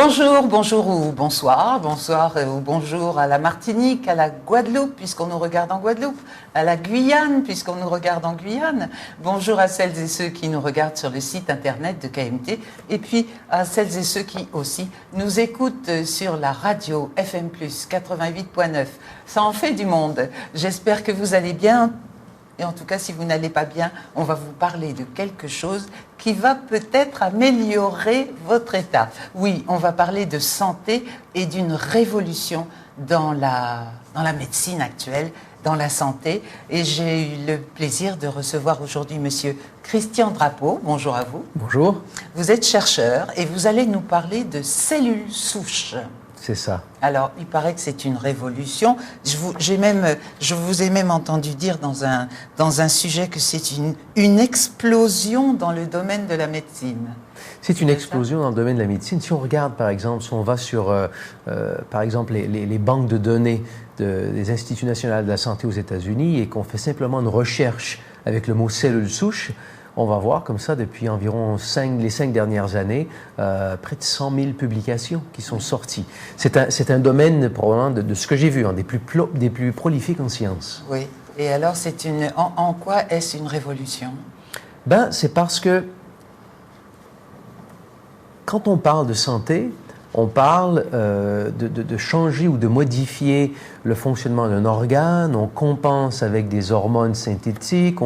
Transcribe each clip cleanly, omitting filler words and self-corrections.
Bonjour, bonjour ou bonsoir, bonsoir ou bonjour à la Martinique, à la Guadeloupe, puisqu'on nous regarde en Guadeloupe, à la Guyane, puisqu'on nous regarde en Guyane. Bonjour à celles et ceux qui nous regardent sur le site internet de KMT, et puis à celles et ceux qui aussi nous écoutent sur la radio FM+, 88.9. Ça en fait du monde. J'espère que vous allez bien. Et en tout cas, si vous n'allez pas bien, on va vous parler de quelque chose qui va peut-être améliorer votre état. Oui, on va parler de santé et d'une révolution dans la médecine actuelle, dans la santé. Et j'ai eu le plaisir de recevoir aujourd'hui Monsieur Christian Drapeau. Bonjour à vous. Bonjour. Vous êtes chercheur et vous allez nous parler de cellules souches. C'est ça. Alors, il paraît que c'est une révolution. Je vous ai même entendu dire dans un sujet que c'est une explosion dans le domaine de la médecine. C'est une explosion dans le domaine de la médecine. Si on regarde, par exemple, si on va sur, par exemple, les banques de données des Instituts nationaux de la santé aux États-Unis et qu'on fait simplement une recherche avec le mot cellules souches, on va voir comme ça, depuis environ les 5 dernières années, près de 100 000 publications qui sont sorties. C'est un domaine, probablement, de ce que j'ai vu, des plus prolifiques en sciences. Oui. Et alors, en quoi est-ce une révolution? C'est parce que quand on parle de santé, on parle de changer ou de modifier le fonctionnement d'un organe, on compense avec des hormones synthétiques,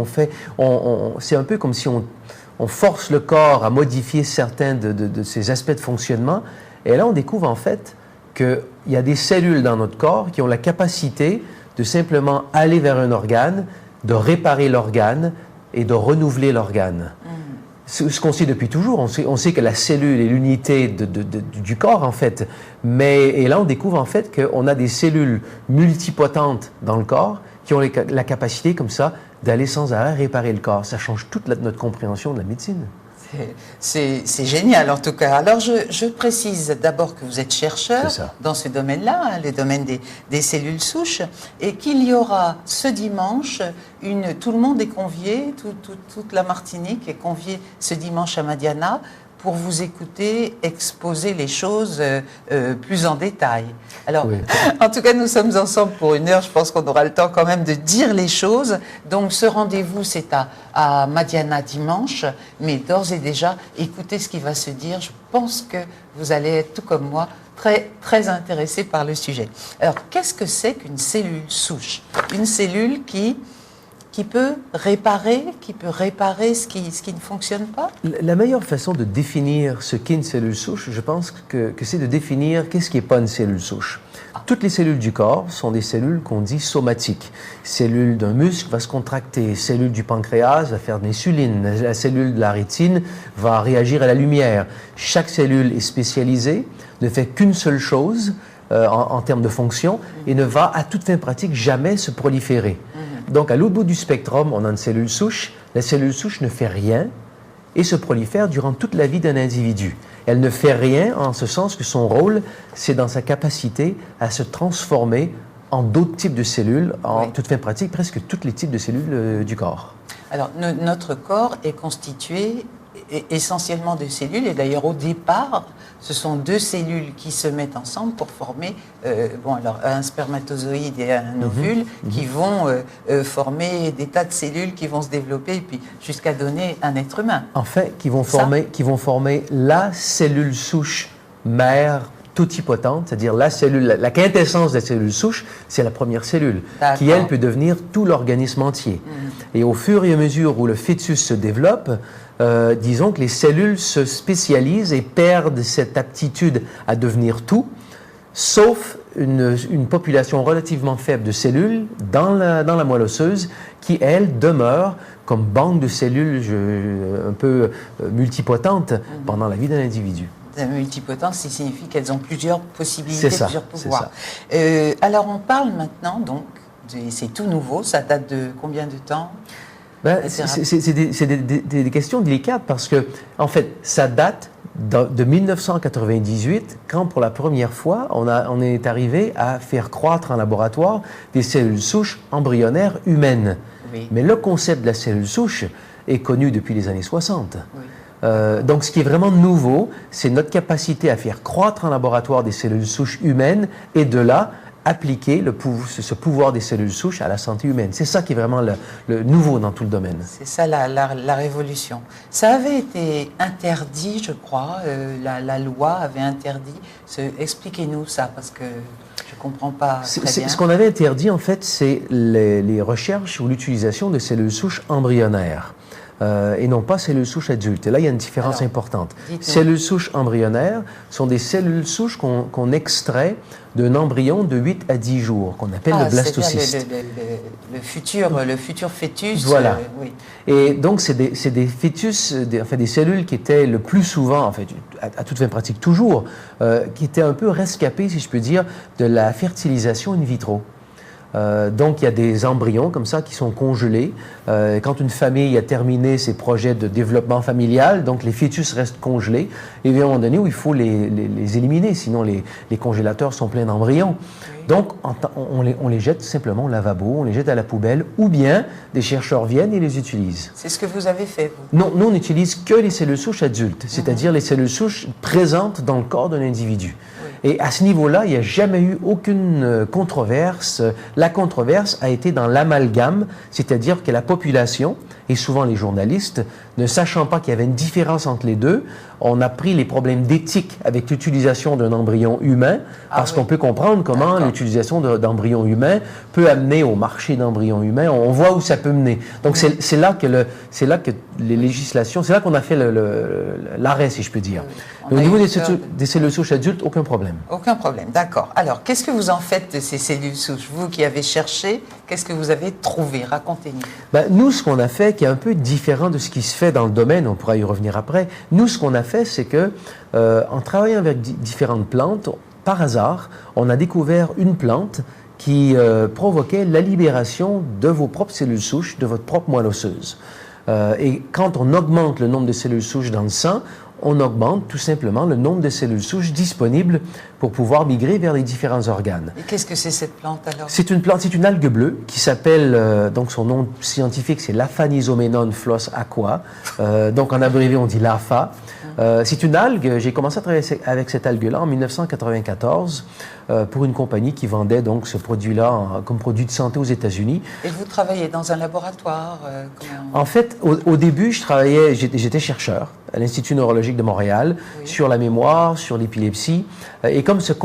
c'est un peu comme si on force le corps à modifier certains de ces aspects de fonctionnement. Et là, on découvre en fait qu'il y a des cellules dans notre corps qui ont la capacité de simplement aller vers un organe, de réparer l'organe et de renouveler l'organe. Ce qu'on sait depuis toujours, on sait que la cellule est l'unité du corps, en fait. Et là, on découvre, en fait, qu'on a des cellules multipotentes dans le corps qui ont la capacité, comme ça, d'aller sans arrêt réparer le corps. Ça change toute notre compréhension de la médecine. C'est génial, en tout cas. Alors, je précise d'abord que vous êtes chercheur dans ce domaine-là, le domaine des cellules souches, et qu'il y aura ce dimanche, tout le monde est convié, toute la Martinique est conviée ce dimanche à Madiana pour vous écouter exposer les choses plus en détail. Alors, oui. En tout cas, nous sommes ensemble pour 1 heure. Je pense qu'on aura le temps quand même de dire les choses. Donc, ce rendez-vous, c'est à Madiana dimanche. Mais d'ores et déjà, écoutez ce qui va se dire. Je pense que vous allez être, tout comme moi, très, très intéressé par le sujet. Alors, qu'est-ce que c'est qu'une cellule souche? Une cellule qui peut réparer ce qui ne fonctionne pas? La meilleure façon de définir ce qu'est une cellule souche, je pense que c'est de définir qu'est-ce qui n'est pas une cellule souche. Toutes les cellules du corps sont des cellules qu'on dit somatiques. Cellule d'un muscle va se contracter, cellule du pancréas va faire de l'insuline, la cellule de la rétine va réagir à la lumière. Chaque cellule est spécialisée, ne fait qu'une seule chose en termes de fonction et ne va à toute fin pratique jamais se proliférer. Donc, à l'autre bout du spectrum, on a une cellule souche. La cellule souche ne fait rien et se prolifère durant toute la vie d'un individu. Elle ne fait rien en ce sens que son rôle, c'est dans sa capacité à se transformer en d'autres types de cellules, en toute fin pratique, presque tous les types de cellules du corps. Alors, notre corps est constitué essentiellement de cellules, et d'ailleurs au départ, ce sont 2 cellules qui se mettent ensemble pour former un spermatozoïde et un ovule qui vont former des tas de cellules qui vont se développer et puis jusqu'à donner un être humain. En fait, qui vont former la cellule souche mère totipotente, c'est-à-dire la quintessence de la cellule souche, c'est la première cellule, qui elle peut devenir tout l'organisme entier. Et au fur et à mesure où le fœtus se développe, disons que les cellules se spécialisent et perdent cette aptitude à devenir tout, sauf une population relativement faible de cellules dans la moelle osseuse qui, elle, demeure comme banque de cellules un peu multipotentes pendant la vie d'un individu. Multipotentes, ça signifie qu'elles ont plusieurs possibilités, plusieurs pouvoirs. Alors, on parle maintenant, donc, c'est tout nouveau, ça date de combien de temps? C'est des questions délicates parce que, en fait, ça date de 1998, quand pour la première fois, on est arrivé à faire croître en laboratoire des cellules souches embryonnaires humaines. Oui. Mais le concept de la cellule souche est connu depuis les années 60. Oui. Donc, ce qui est vraiment nouveau, c'est notre capacité à faire croître en laboratoire des cellules souches humaines et de là, appliquer ce pouvoir des cellules souches à la santé humaine. C'est ça qui est vraiment le nouveau dans tout le domaine. C'est ça la révolution. Ça avait été interdit, je crois, la loi avait interdit. Expliquez-nous ça, parce que je ne comprends pas très bien. Ce qu'on avait interdit, en fait, c'est les recherches ou l'utilisation de cellules souches embryonnaires. Et non pas cellules souches adultes. Et là, il y a une différence importante. Cellules souches embryonnaires sont des cellules souches qu'on extrait d'un embryon de 8 à 10 jours, qu'on appelle le blastocyste. Le futur fœtus. Voilà. Oui. Et donc, c'est des fœtus, des cellules qui étaient le plus souvent, en fait, à toute fin pratique toujours, qui étaient un peu rescapées, si je peux dire, de la fertilisation in vitro. Donc, il y a des embryons comme ça qui sont congelés. Quand une famille a terminé ses projets de développement familial, donc les fœtus restent congelés. Et il y a un moment donné où il faut les éliminer, sinon les congélateurs sont pleins d'embryons. Oui. Donc, on les jette simplement au lavabo, on les jette à la poubelle, ou bien des chercheurs viennent et les utilisent. C'est ce que vous avez fait, vous? Non, nous, on n'utilise que les cellules souches adultes, c'est-à-dire les cellules souches présentes dans le corps d'un individu. Et à ce niveau-là, il n'y a jamais eu aucune controverse. La controverse a été dans l'amalgame, c'est-à-dire que la population, et souvent les journalistes, ne sachant pas qu'il y avait une différence entre les deux, on a pris les problèmes d'éthique avec l'utilisation d'un embryon humain, parce qu'on peut comprendre comment l'utilisation d'embryons humains peut amener au marché d'embryons humains. On voit où ça peut mener. Donc c'est là que les législations, c'est là qu'on a fait l'arrêt, si je peux dire. Au niveau des cellules souches adultes, aucun problème. Aucun problème, d'accord. Alors, qu'est-ce que vous en faites de ces cellules souches? Vous qui avez cherché, qu'est-ce que vous avez trouvé? Racontez-nous. Nous, ce qu'on a fait, qui est un peu différent de ce qui se fait dans le domaine, on pourra y revenir après, nous, ce qu'on a fait, c'est que, en travaillant avec différentes plantes, par hasard, on a découvert une plante qui provoquait la libération de vos propres cellules souches, de votre propre moelle osseuse. Et quand on augmente le nombre de cellules souches dans le sang, on augmente tout simplement le nombre de cellules souches disponibles pour pouvoir migrer vers les différents organes. Et qu'est-ce que c'est cette plante alors? C'est une plante, c'est une algue bleue qui s'appelle, donc son nom scientifique c'est l'Aphanisomenones floss aqua, donc en abrévé on dit l'APHA. C'est une algue, j'ai commencé à travailler avec cette algue-là en 1994 pour une compagnie qui vendait donc ce produit-là comme produit de santé aux États-Unis. Et vous travaillez dans un laboratoire En fait, au début, j'étais chercheur à l'Institut neurologique de Montréal sur la mémoire, sur l'épilepsie. Et comme cette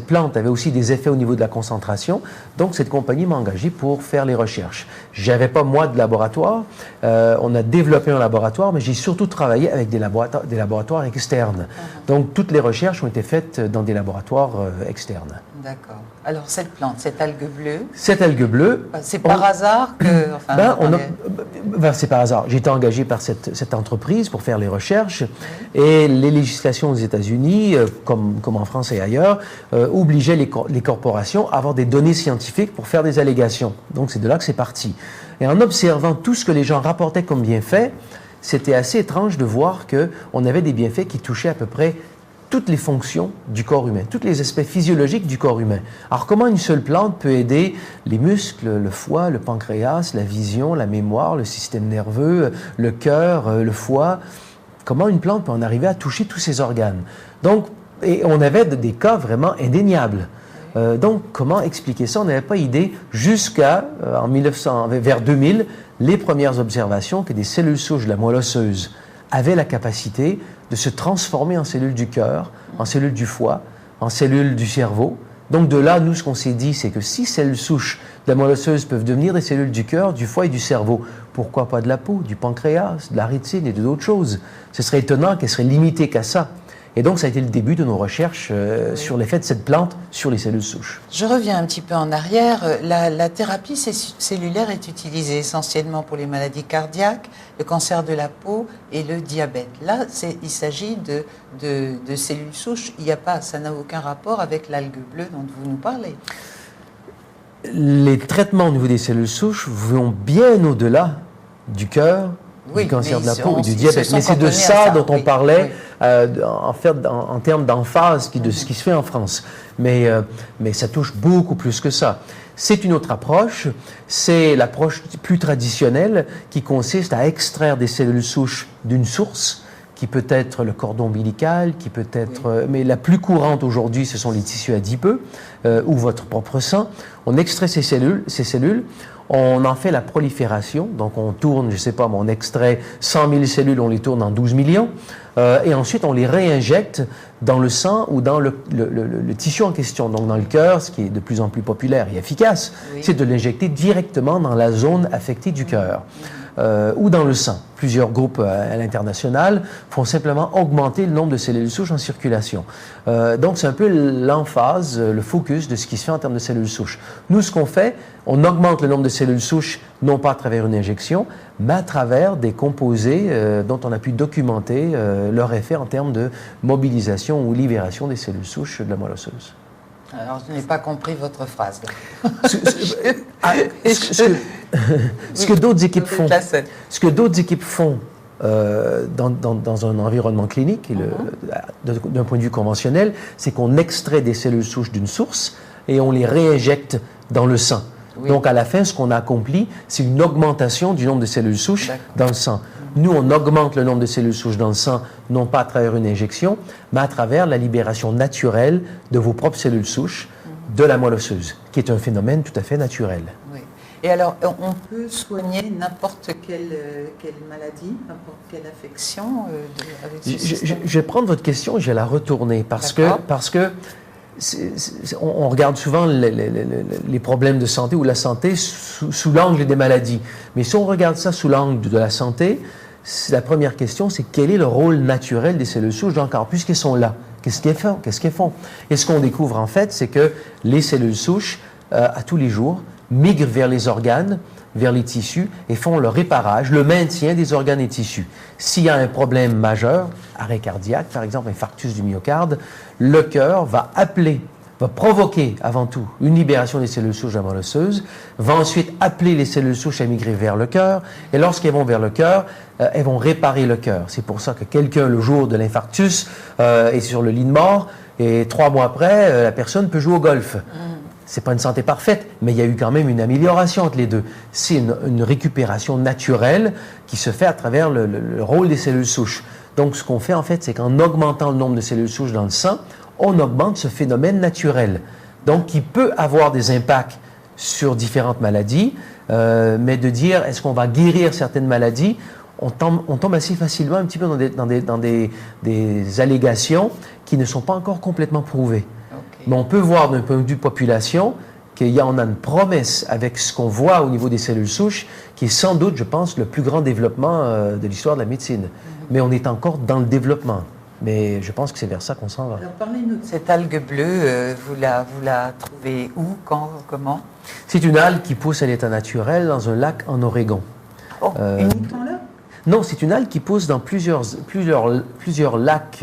plante avait aussi des effets au niveau de la concentration, donc cette compagnie m'a engagé pour faire les recherches. J'avais pas moi de laboratoire, on a développé un laboratoire, mais j'ai surtout travaillé avec des laboratoires externes. Donc toutes les recherches ont été faites dans des laboratoires externes. D'accord. Alors cette plante, cette algue bleue. Cette algue bleue. C'est par hasard que. C'est par hasard. J'ai été engagé par cette entreprise pour faire les recherches et les législations aux États-Unis, comme en France et ailleurs, obligeaient les corporations à avoir des données scientifiques pour faire des allégations. Donc c'est de là que c'est parti. Et en observant tout ce que les gens rapportaient comme bienfaits, c'était assez étrange de voir qu'on avait des bienfaits qui touchaient à peu près toutes les fonctions du corps humain, tous les aspects physiologiques du corps humain. Alors, comment une seule plante peut aider les muscles, le foie, le pancréas, la vision, la mémoire, le système nerveux, le cœur, le foie? Comment une plante peut en arriver à toucher tous ces organes? Donc, et on avait des cas vraiment indéniables. Donc, comment expliquer ça? On n'avait pas idée jusqu'à, vers 2000, les premières observations que des cellules souches de la moelle osseuse avaient la capacité de se transformer en cellules du cœur, en cellules du foie, en cellules du cerveau. Donc de là, nous, ce qu'on s'est dit, c'est que si cellules souches de la moelle osseuse peuvent devenir des cellules du cœur, du foie et du cerveau, pourquoi pas de la peau, du pancréas, de la rétine et d'autres choses? Ce serait étonnant qu'elles seraient limitées qu'à ça. Et donc, ça a été le début de nos recherches sur l'effet de cette plante sur les cellules souches. Je reviens un petit peu en arrière. La thérapie cellulaire est utilisée essentiellement pour les maladies cardiaques, le cancer de la peau et le diabète. Là, il s'agit de cellules souches. Ça n'a aucun rapport avec l'algue bleue dont vous nous parlez. Les traitements au niveau des cellules souches vont bien au-delà du cœur, du cancer de la peau et du diabète. Mais c'est de ça dont on parlait en termes d'emphase de ce qui se fait en France. Mais ça touche beaucoup plus que ça. C'est une autre approche. C'est l'approche plus traditionnelle qui consiste à extraire des cellules souches d'une source, qui peut être le cordon ombilical, qui peut être... mais la plus courante aujourd'hui, ce sont les tissus adipeux ou votre propre sang. On extrait ces cellules, on en fait la prolifération, donc on tourne, je ne sais pas, on extrait 100 000 cellules, on les tourne en 12 millions, et ensuite on les réinjecte dans le sang ou dans le tissu en question, donc dans le cœur, ce qui est de plus en plus populaire et efficace, c'est de l'injecter directement dans la zone affectée du cœur. Ou dans le sang. Plusieurs groupes à l'international font simplement augmenter le nombre de cellules souches en circulation. Donc, c'est un peu l'emphase, le focus de ce qui se fait en termes de cellules souches. Nous, ce qu'on fait, on augmente le nombre de cellules souches, non pas à travers une injection, mais à travers des composés dont on a pu documenter leur effet en termes de mobilisation ou libération des cellules souches de la moelle osseuse. Alors, je n'ai pas compris votre phrase. Ce que d'autres équipes font, dans un environnement clinique, d'un point de vue conventionnel, c'est qu'on extrait des cellules souches d'une source et on les réinjecte dans le sang. Donc, à la fin, ce qu'on a accompli, c'est une augmentation du nombre de cellules souches dans le sang. Nous, on augmente le nombre de cellules souches dans le sang, non pas à travers une injection, mais à travers la libération naturelle de vos propres cellules souches de la moelle osseuse, qui est un phénomène tout à fait naturel. Oui. Et alors, on peut soigner n'importe quelle maladie, n'importe quelle affection avec ce système? Je vais prendre votre question et je vais la retourner parce que on regarde souvent les problèmes de santé ou la santé sous l'angle des maladies. Mais si on regarde ça sous l'angle de la santé, la première question, c'est quel est le rôle naturel des cellules souches dans le corps, puisqu'elles sont là. Qu'est-ce qu'elles font? Et ce qu'on découvre en fait, c'est que les cellules souches, à tous les jours, migrent vers les organes, vers les tissus et font le réparage, le maintien des organes et tissus. S'il y a un problème majeur, arrêt cardiaque, par exemple, infarctus du myocarde, le cœur va provoquer avant tout une libération des cellules souches de la moelle osseuse, va ensuite appeler les cellules souches à migrer vers le cœur, et lorsqu'elles vont vers le cœur, elles vont réparer le cœur. C'est pour ça que quelqu'un, le jour de l'infarctus, est sur le lit de mort, et 3 mois après, la personne peut jouer au golf. C'est pas une santé parfaite, mais il y a eu quand même une amélioration entre les deux. C'est une récupération naturelle qui se fait à travers le rôle des cellules souches. Donc, ce qu'on fait, en fait, c'est qu'en augmentant le nombre de cellules souches dans le sang, on augmente ce phénomène naturel. Donc, qui peut avoir des impacts sur différentes maladies, mais de dire, est-ce qu'on va guérir certaines maladies, on tombe assez facilement un petit peu dans des allégations qui ne sont pas encore complètement prouvées. Mais on peut voir d'un point de vue population qu'on a une promesse avec ce qu'on voit au niveau des cellules souches qui est sans doute, je pense, le plus grand développement de l'histoire de la médecine. Mais on est encore dans le développement. Mais je pense que c'est vers ça qu'on s'en va. Alors parlez-nous de cette algue bleue. Vous la trouvez où, quand, comment? C'est une algue qui pousse à l'état naturel dans un lac en Oregon. Oh, uniquement là? Non, c'est une algue qui pousse dans plusieurs lacs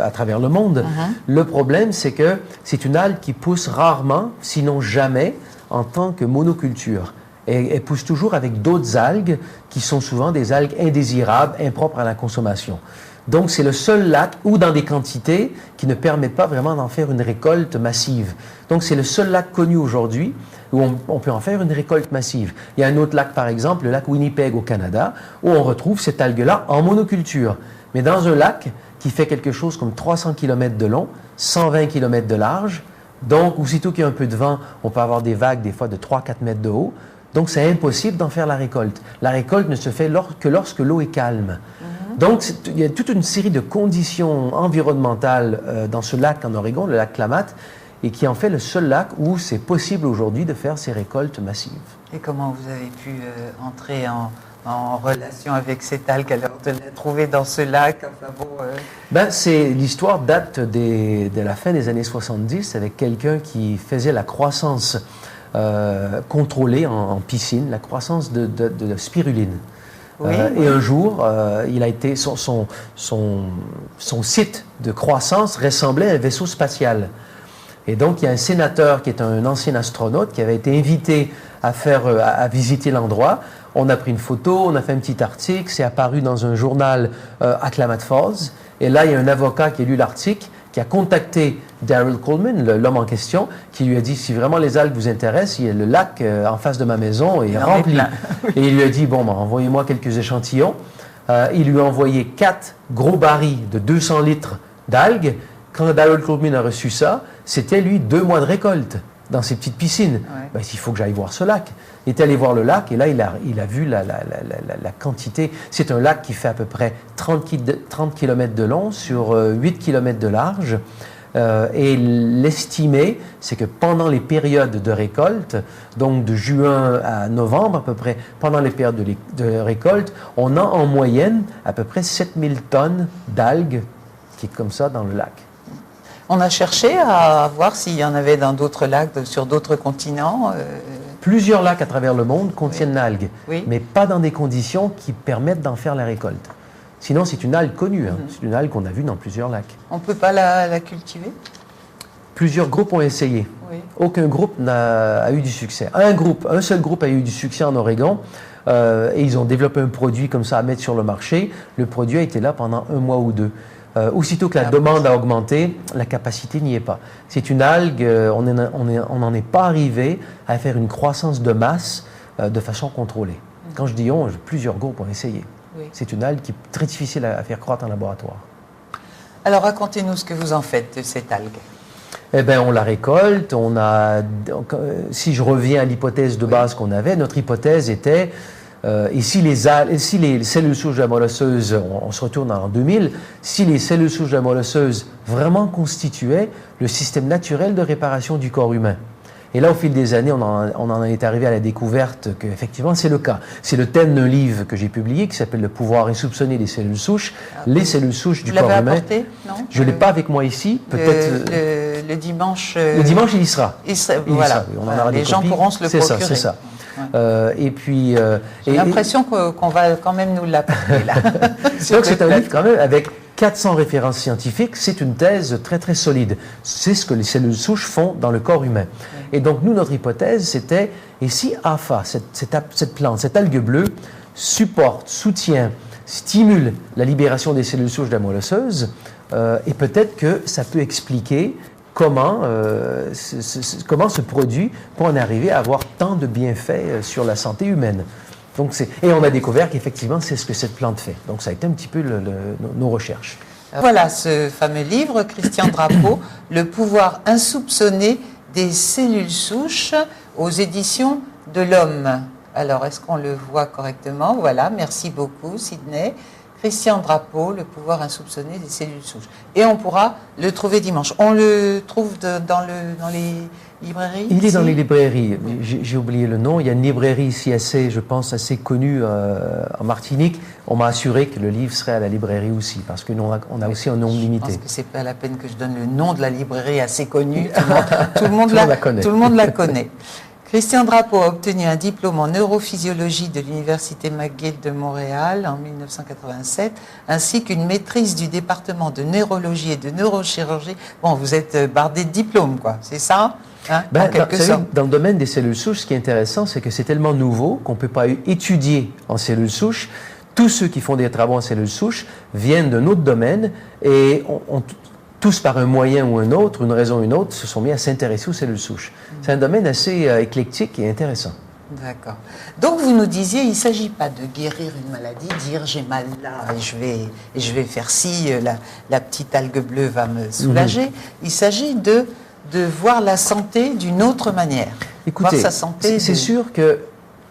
à travers le monde. Le problème, c'est que c'est une algue qui pousse rarement, sinon jamais, en tant que monoculture. Et elle pousse toujours avec d'autres algues qui sont souvent des algues indésirables, impropres à la consommation. Donc, c'est le seul lac ou dans des quantités qui ne permettent pas vraiment d'en faire une récolte massive. Donc, c'est le seul lac connu aujourd'hui où on peut en faire une récolte massive. Il y a un autre lac, par exemple, le lac Winnipeg au Canada, où on retrouve cette algue-là en monoculture. Mais dans un lac qui fait quelque chose comme 300 km de long, 120 km de large, donc aussitôt qu'il y a un peu de vent, on peut avoir des vagues des fois de 3-4 mètres de haut. Donc, c'est impossible d'en faire la récolte. La récolte ne se fait que lorsque l'eau est calme. Donc, il y a toute une série de conditions environnementales dans ce lac en Oregon, le lac Klamath, et qui en fait le seul lac où c'est possible aujourd'hui de faire ces récoltes massives. Et comment vous avez pu entrer en relation avec cette algue, alors de la trouver dans ce lac? Enfin, bon, l'histoire date de la fin des années 70 avec quelqu'un qui faisait la croissance contrôlée en piscine, la croissance de spiruline. Oui, et un jour, il a été son site de croissance ressemblait à un vaisseau spatial. Et donc, il y a un sénateur qui est un ancien astronaute qui avait été invité à visiter l'endroit. On a pris une photo, on a fait un petit article, c'est apparu dans un journal à Klamath Falls. Et là, il y a un avocat qui a lu l'article, qui a contacté Daryl Coleman, l'homme en question, qui lui a dit, si vraiment les algues vous intéressent, il y a le lac en face de ma maison est rempli. Et il lui a dit, envoyez-moi quelques échantillons. Il lui a envoyé 4 gros barils de 200 litres d'algues. Quand Harold Krugman a reçu ça, c'était lui 2 mois de récolte dans ses petites piscines. Ouais. Ben, il faut que j'aille voir ce lac. Il est allé voir le lac et là, il a vu la quantité. C'est un lac qui fait à peu près 30 km de long sur 8 km de large. Et l'estimé, c'est que pendant les périodes de récolte, donc de juin à novembre à peu près, pendant les périodes de récolte, on a en moyenne à peu près 7000 tonnes d'algues qui est comme ça dans le lac. On a cherché à voir s'il y en avait dans d'autres lacs, sur d'autres continents. Plusieurs lacs à travers le monde contiennent l'algue, oui. mais pas dans des conditions qui permettent d'en faire la récolte. Sinon, c'est une algue connue, c'est une algue qu'on a vue dans plusieurs lacs. On ne peut pas la cultiver? Plusieurs groupes ont essayé. Oui. Aucun groupe n'a eu du succès. Un seul groupe a eu du succès en Oregon et ils ont développé un produit comme ça à mettre sur le marché. Le produit a été là pendant 1 mois ou 2. Aussitôt que la demande a augmenté, la capacité n'y est pas. C'est une algue, on n'en est pas arrivé à faire une croissance de masse de façon contrôlée. Quand je dis on, plusieurs groupes ont essayé. Oui. C'est une algue qui est très difficile à faire croître en laboratoire. Alors racontez-nous ce que vous en faites de cette algue. Eh bien, on la récolte, si je reviens à l'hypothèse de base qu'on avait, notre hypothèse était, et si les cellules souches de la moelle osseuse, on se retourne en 2000, si les cellules souches de la moelle osseuse vraiment constituaient le système naturel de réparation du corps humain. Et là, au fil des années, on en est arrivé à la découverte qu'effectivement, c'est le cas. C'est le thème d'un livre que j'ai publié qui s'appelle « Le pouvoir insoupçonné des cellules souches », les cellules souches du corps humain. Vous l'avez apporté, non? Je ne l'ai pas avec moi ici, peut-être... Le dimanche... Le dimanche, il y sera. Voilà, on en aura des gens copies. Pourront se le procurer. C'est ça. Et puis... J'ai l'impression qu'on va quand même nous l'apporter, là. Donc, c'est un livre quand même avec 400 références scientifiques. C'est une thèse très, très solide. C'est ce que les cellules souches font dans le corps humain. Et donc, nous, notre hypothèse, c'était, et si AFA, cette plante, cette algue bleue, supporte, soutient, stimule la libération des cellules souches de la moelle osseuse, et peut-être que ça peut expliquer comment ce produit peut en arriver à avoir tant de bienfaits sur la santé humaine. Donc et on a découvert qu'effectivement, c'est ce que cette plante fait. Donc, ça a été un petit peu nos recherches. Voilà ce fameux livre, Christian Drapeau, Le pouvoir insoupçonné des cellules souches, aux éditions de l'Homme. Alors, est-ce qu'on le voit correctement? Voilà, merci beaucoup, Sidney. Christian Drapeau, Le pouvoir insoupçonné des cellules souches. Et on pourra le trouver dimanche. On le trouve dans les librairies? Il est dans les librairies. J'ai oublié le nom. Il y a une librairie ici je pense, assez connue en Martinique. On m'a assuré que le livre serait à la librairie aussi, parce qu'on a aussi un nombre limité. Je pense que ce n'est pas la peine que je donne le nom de la librairie assez connue. Tout le monde la connaît. Christian Drapeau a obtenu un diplôme en neurophysiologie de l'Université McGill de Montréal en 1987, ainsi qu'une maîtrise du département de neurologie et de neurochirurgie. Bon, vous êtes bardé de diplômes, quoi, c'est ça? Dans le domaine des cellules souches, ce qui est intéressant, c'est que c'est tellement nouveau qu'on ne peut pas étudier en cellules souches. Tous ceux qui font des travaux en cellules souches viennent d'un autre domaine et tous par un moyen ou un autre, une raison ou une autre, se sont mis à s'intéresser aux cellules souches. C'est un domaine assez éclectique et intéressant. D'accord. Donc vous nous disiez, il ne s'agit pas de guérir une maladie, dire j'ai mal là et je vais faire ci, la petite algue bleue va me soulager. Il s'agit de voir la santé d'une autre manière. Écoutez, c'est sûr que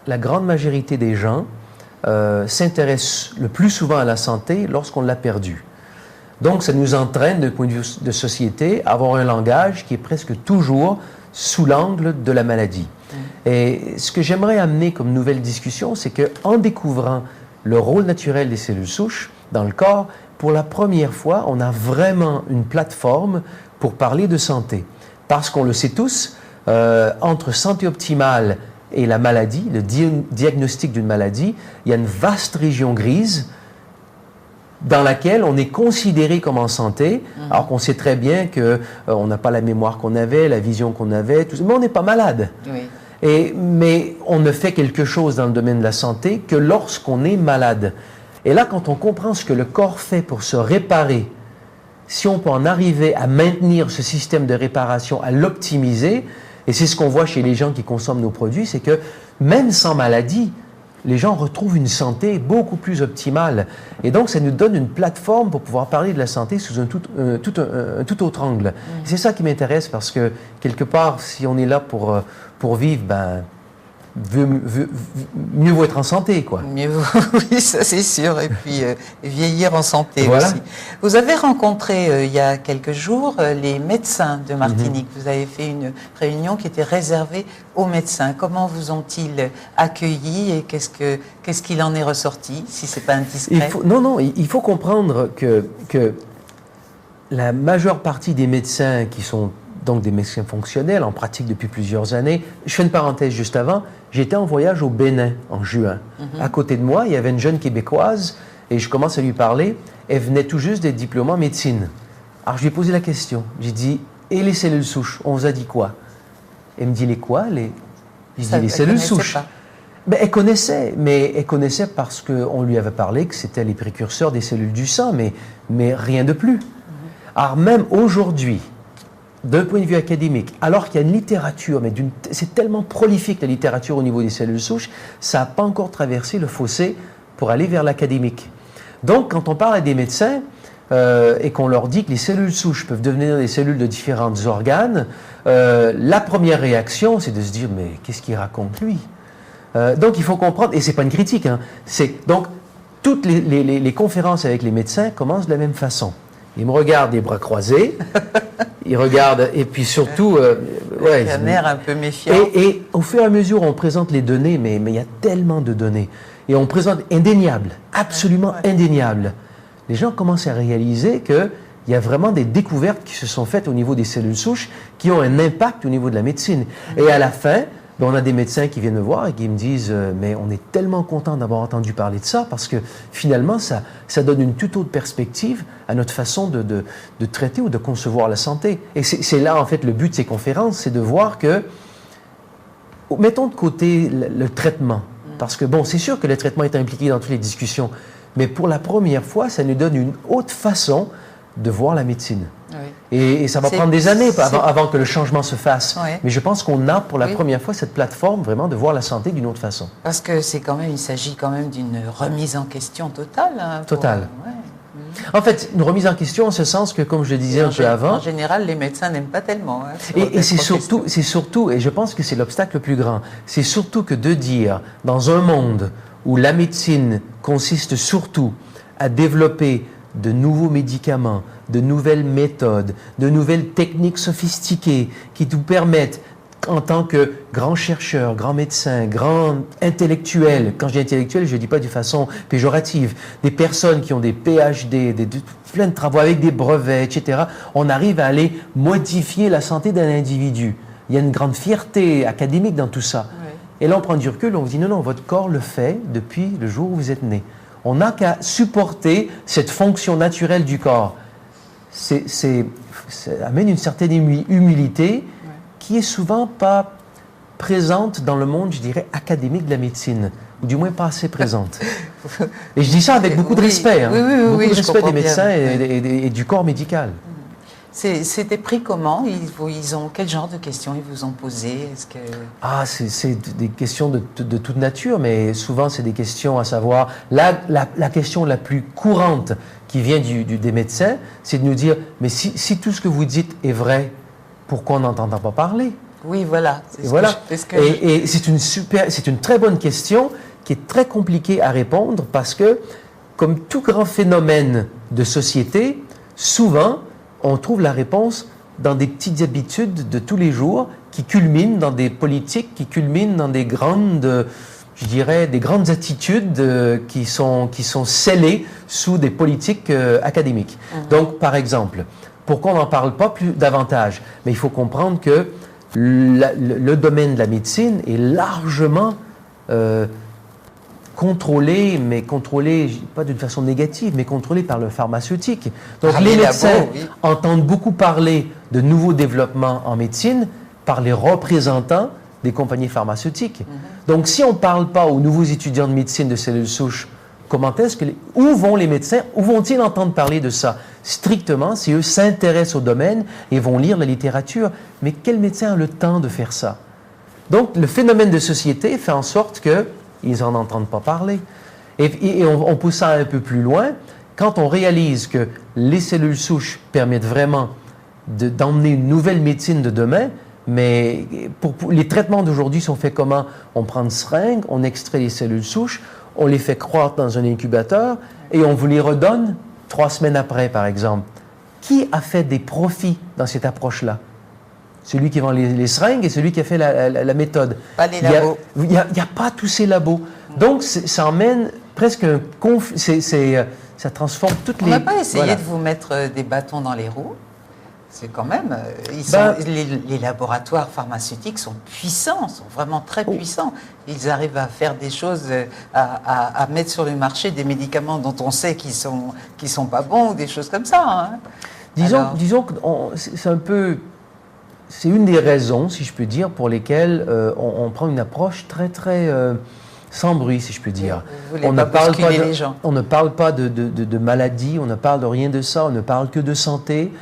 la grande majorité des gens s'intéressent le plus souvent à la santé lorsqu'on l'a perdue. Donc, ça nous entraîne, d'un point de vue de société, à avoir un langage qui est presque toujours sous l'angle de la maladie. Et ce que j'aimerais amener comme nouvelle discussion, c'est qu'en découvrant le rôle naturel des cellules souches dans le corps, pour la première fois, on a vraiment une plateforme pour parler de santé. Parce qu'on le sait tous, entre santé optimale et la maladie, le diagnostic d'une maladie, il y a une vaste région grise dans laquelle on est considéré comme en santé, alors qu'on sait très bien qu'on n'a pas la mémoire qu'on avait, la vision qu'on avait, tout ça, mais on n'est pas malade. Oui. Mais on ne fait quelque chose dans le domaine de la santé que lorsqu'on est malade. Et là, quand on comprend ce que le corps fait pour se réparer, si on peut en arriver à maintenir ce système de réparation, à l'optimiser, et c'est ce qu'on voit chez les gens qui consomment nos produits, c'est que même sans maladie, les gens retrouvent une santé beaucoup plus optimale. Et donc, ça nous donne une plateforme pour pouvoir parler de la santé sous un tout autre angle. C'est ça qui m'intéresse parce que, quelque part, si on est là pour vivre, ben, mieux vaut être en santé, quoi. Mieux vaut, oui, ça c'est sûr. Et puis vieillir en santé voilà. aussi. Vous avez rencontré il y a quelques jours les médecins de Martinique. Vous avez fait une réunion qui était réservée aux médecins. Comment vous ont-ils accueillis et qu'est-ce qu'il en est ressorti, si c'est pas indiscret? Il faut comprendre que la majeure partie des médecins qui sont donc des médecins fonctionnels, en pratique depuis plusieurs années. Je fais une parenthèse juste avant. J'étais en voyage au Bénin en juin. À côté de moi, il y avait une jeune Québécoise et je commence à lui parler. Elle venait tout juste d'être diplômée en médecine. Alors, je lui ai posé la question. J'ai dit, et les cellules souches, on vous a dit quoi? Elle me dit, les quoi? Je dis, les cellules souches. Ben, elle connaissait, mais elle connaissait parce qu'on lui avait parlé que c'était les précurseurs des cellules du sang, mais rien de plus. Alors, même aujourd'hui, d'un point de vue académique, alors qu'il y a une littérature, mais c'est tellement prolifique la littérature au niveau des cellules souches, ça n'a pas encore traversé le fossé pour aller vers l'académique. Donc, quand on parle à des médecins et qu'on leur dit que les cellules souches peuvent devenir des cellules de différents organes, la première réaction, c'est de se dire, mais qu'est-ce qu'il raconte lui? Donc, il faut comprendre, et ce n'est pas une critique, hein, donc, toutes les conférences avec les médecins commencent de la même façon. Ils me regardent les bras croisés, ils regardent, et puis surtout... avec un air un peu méfiant. Et au fur et à mesure, on présente les données, mais il y a tellement de données. Et on présente indéniable, absolument indéniable. Les gens commencent à réaliser qu'il y a vraiment des découvertes qui se sont faites au niveau des cellules souches qui ont un impact au niveau de la médecine. Et à la fin, on a des médecins qui viennent me voir et qui me disent « mais on est tellement content d'avoir entendu parler de ça parce que finalement, ça donne une toute autre perspective à notre façon de traiter ou de concevoir la santé. » Et c'est là, en fait, le but de ces conférences, c'est de voir que, mettons de côté le traitement, parce que, bon, c'est sûr que le traitement est impliqué dans toutes les discussions, mais pour la première fois, ça nous donne une autre façon de voir la médecine. Oui. Et ça va prendre des années avant que le changement se fasse. Oui. Mais je pense qu'on a pour la première fois cette plateforme vraiment de voir la santé d'une autre façon. Parce que il s'agit quand même d'une remise en question totale. Hein, totale. En fait, une remise en question en ce sens que, comme je le disais un peu avant... En général, les médecins n'aiment pas tellement. Hein, et c'est surtout, et je pense que c'est l'obstacle le plus grand, c'est surtout que de dire, dans un monde où la médecine consiste surtout à développer de nouveaux médicaments, de nouvelles méthodes, de nouvelles techniques sophistiquées qui nous permettent, en tant que grands chercheurs, grands médecins, grands intellectuels, quand je dis intellectuels, je ne dis pas de façon péjorative, des personnes qui ont des PhD, plein de travaux avec des brevets, etc., on arrive à aller modifier la santé d'un individu. Il y a une grande fierté académique dans tout ça. Oui. Et là, on prend du recul, on vous dit non, votre corps le fait depuis le jour où vous êtes né. On n'a qu'à supporter cette fonction naturelle du corps. Ça amène une certaine humilité qui est souvent pas présente dans le monde, je dirais, académique de la médecine, ou du moins pas assez présente. Et je dis ça avec beaucoup de respect, hein, beaucoup de respect des médecins et du corps médical. C'était pris comment? Quel genre de questions ils vous ont posées? C'est des questions de toute nature, mais souvent c'est des questions à savoir... La question la plus courante qui vient des médecins, c'est de nous dire, mais si tout ce que vous dites est vrai, pourquoi on n'entend pas parler? Oui, voilà. Et c'est une très bonne question qui est très compliquée à répondre parce que, comme tout grand phénomène de société, souvent, on trouve la réponse dans des petites habitudes de tous les jours qui culminent dans des politiques, qui culminent dans des grandes, je dirais, des grandes attitudes qui sont scellées sous des politiques académiques. Donc, par exemple, pourquoi on n'en parle pas davantage? Mais il faut comprendre que le domaine de la médecine est largement contrôlé, mais contrôlé, pas d'une façon négative, mais contrôlé par le pharmaceutique. Donc les médecins entendent beaucoup parler de nouveaux développements en médecine par les représentants des compagnies pharmaceutiques. Donc si on ne parle pas aux nouveaux étudiants de médecine de cellules souches, où vont les médecins, où vont-ils entendre parler de ça? Strictement, si eux s'intéressent au domaine et vont lire la littérature. Mais quel médecin a le temps de faire ça? Donc le phénomène de société fait en sorte que ils n'en entendent pas parler. Et on pousse ça un peu plus loin. Quand on réalise que les cellules souches permettent vraiment d'emmener une nouvelle médecine de demain, mais pour les traitements d'aujourd'hui sont faits comment? On prend une seringue, on extrait les cellules souches, on les fait croître dans un incubateur et on vous les redonne 3 semaines après, par exemple. Qui a fait des profits dans cette approche-là? Celui qui vend les seringues et celui qui a fait la méthode. Pas les labos. Il n'y a pas tous ces labos. Donc, ça emmène presque un conflit. Ça transforme toutes les... On n'a pas essayé de vous mettre des bâtons dans les roues? C'est quand même... les laboratoires pharmaceutiques sont puissants, sont vraiment très puissants. Ils arrivent à faire des choses, à mettre sur le marché des médicaments dont on sait qu'ils sont pas bons ou des choses comme ça. Hein. Disons que c'est un peu... C'est une des raisons, si je peux dire, pour lesquelles on prend une approche très, très sans bruit, si je peux dire. On ne parle pas les gens. On ne parle pas de maladie, on ne parle de rien de ça, on ne parle que de santé.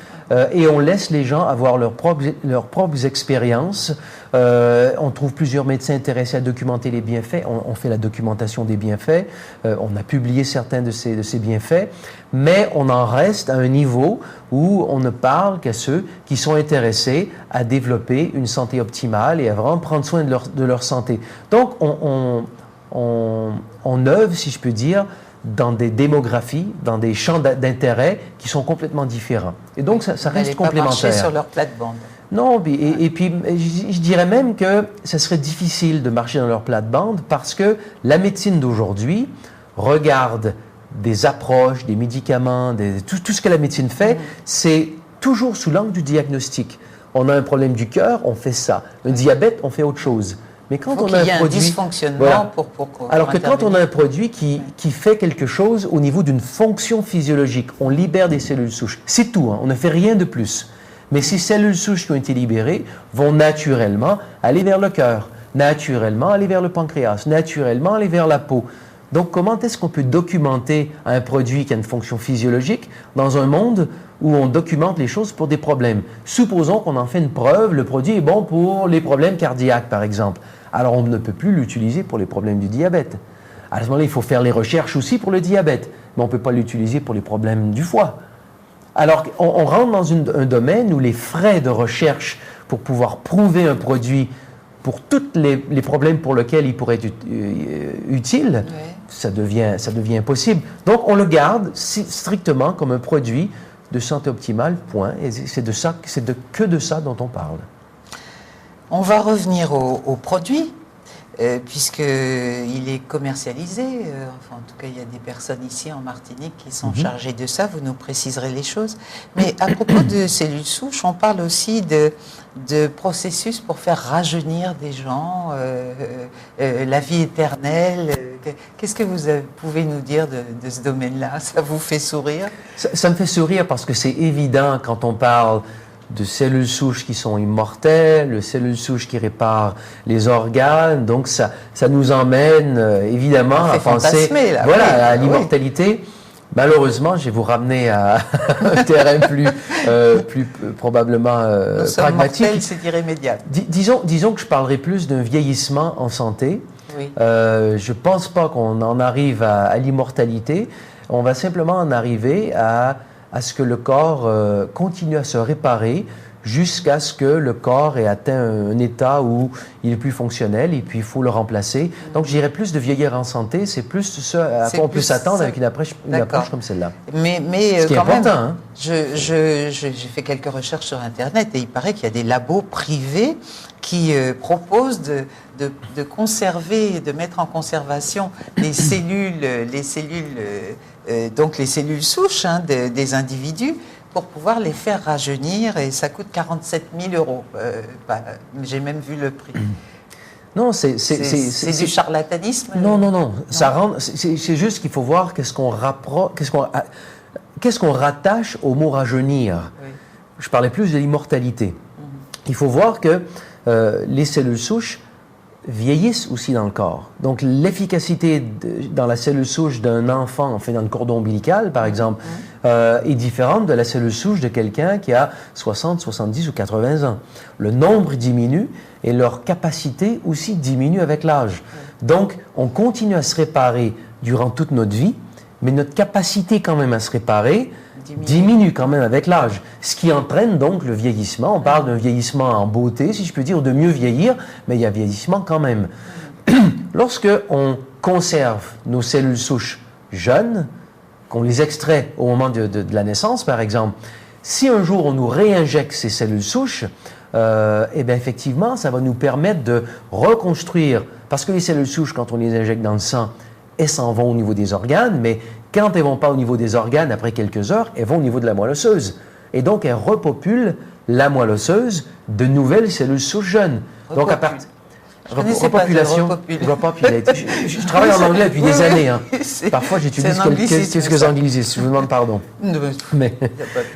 Et on laisse les gens avoir leurs propres expériences. On trouve plusieurs médecins intéressés à documenter les bienfaits. On fait la documentation des bienfaits. On a publié certains de ces bienfaits. Mais on en reste à un niveau où on ne parle qu'à ceux qui sont intéressés à développer une santé optimale et à vraiment prendre soin de leur santé. Donc, on œuvre, si je peux dire, dans des démographies, dans des champs d'intérêt qui sont complètement différents. Et donc, ça reste complémentaire. Pas marcher sur leur plate-bande. Non, et puis je dirais même que ça serait difficile de marcher dans leur plate-bande parce que la médecine d'aujourd'hui regarde des approches, des médicaments, tout ce que la médecine fait, c'est toujours sous l'angle du diagnostic. On a un problème du cœur, on fait ça. Un diabète, on fait autre chose. Mais quand on a un produit, dysfonctionnement voilà. pour alors que quand on a un produit qui fait quelque chose au niveau d'une fonction physiologique, on libère des cellules souches. C'est tout, hein, on ne fait rien de plus. Mais ces cellules souches qui ont été libérées vont naturellement aller vers le cœur, naturellement aller vers le pancréas, naturellement aller vers la peau. Donc comment est-ce qu'on peut documenter un produit qui a une fonction physiologique dans un monde où on documente les choses pour des problèmes? Supposons qu'on en fait une preuve, le produit est bon pour les problèmes cardiaques, par exemple. Alors, on ne peut plus l'utiliser pour les problèmes du diabète. À ce moment-là, il faut faire les recherches aussi pour le diabète, mais on ne peut pas l'utiliser pour les problèmes du foie. Alors, on rentre dans un domaine où les frais de recherche pour pouvoir prouver un produit pour tous les problèmes pour lesquels il pourrait être utile, ça devient impossible. Donc, on le garde strictement comme un produit de santé optimale, point. Et c'est que de ça dont on parle. On va revenir au produit, puisqu'il est commercialisé. En tout cas, il y a des personnes ici en Martinique qui sont chargées de ça. Vous nous préciserez les choses. Mais à propos de cellules souches, on parle aussi de processus pour faire rajeunir des gens, la vie éternelle. Qu'est-ce que vous pouvez nous dire de ce domaine-là? Ça vous fait sourire? Ça me fait sourire parce que c'est évident quand on parle de cellules souches qui sont immortelles, de cellules souches qui réparent les organes. Donc, ça nous emmène évidemment à penser à l'immortalité. Oui. Malheureusement, je vais vous ramener à un terrain plus probablement pragmatique. Mortels, c'est irrémédiable. Disons que je parlerai plus d'un vieillissement en santé. Oui. Je ne pense pas qu'on en arrive à l'immortalité. On va simplement en arriver à ce que le corps continue à se réparer jusqu'à ce que le corps ait atteint un état où il est plus fonctionnel et puis il faut le remplacer. Donc, je dirais plus de vieillir en santé, c'est plus ce à quoi on peut s'attendre avec une approche comme celle-là. Mais ce qui est important, hein? J'ai fait quelques recherches sur Internet et il paraît qu'il y a des labos privés qui proposent de conserver, de mettre en conservation les cellules souches des individus pour pouvoir les faire rajeunir, et ça coûte 47 000 €. J'ai même vu le prix. Non, c'est du charlatanisme. Non. C'est juste qu'il faut voir qu'est-ce qu'on rattache au mot rajeunir. Oui. Je parlais plus de l'immortalité. Il faut voir que les cellules souches vieillissent aussi dans le corps. Donc, l'efficacité dans la cellule souche d'un enfant, enfin dans le cordon ombilical, par exemple, est différente de la cellule souche de quelqu'un qui a 60, 70 ou 80 ans. Le nombre diminue et leur capacité aussi diminue avec l'âge. Donc, on continue à se réparer durant toute notre vie, mais notre capacité quand même à se réparer diminue quand même avec l'âge. Ce qui entraîne donc le vieillissement. On parle d'un vieillissement en beauté, si je peux dire, de mieux vieillir, mais il y a vieillissement quand même. Lorsque on conserve nos cellules souches jeunes, qu'on les extrait au moment de la naissance, par exemple, si un jour on nous réinjecte ces cellules souches, eh bien effectivement, ça va nous permettre de reconstruire, parce que les cellules souches, quand on les injecte dans le sang, elles s'en vont au niveau des organes, mais quand elles ne vont pas au niveau des organes, après quelques heures, elles vont au niveau de la moelle osseuse. Et donc, elles repopulent la moelle osseuse de nouvelles cellules souches jeunes. Donc, à partir... Repopulation. Je travaille en anglais depuis des années. Hein. Parfois, j'utilise quelques anglicismes. Je vous demande pardon.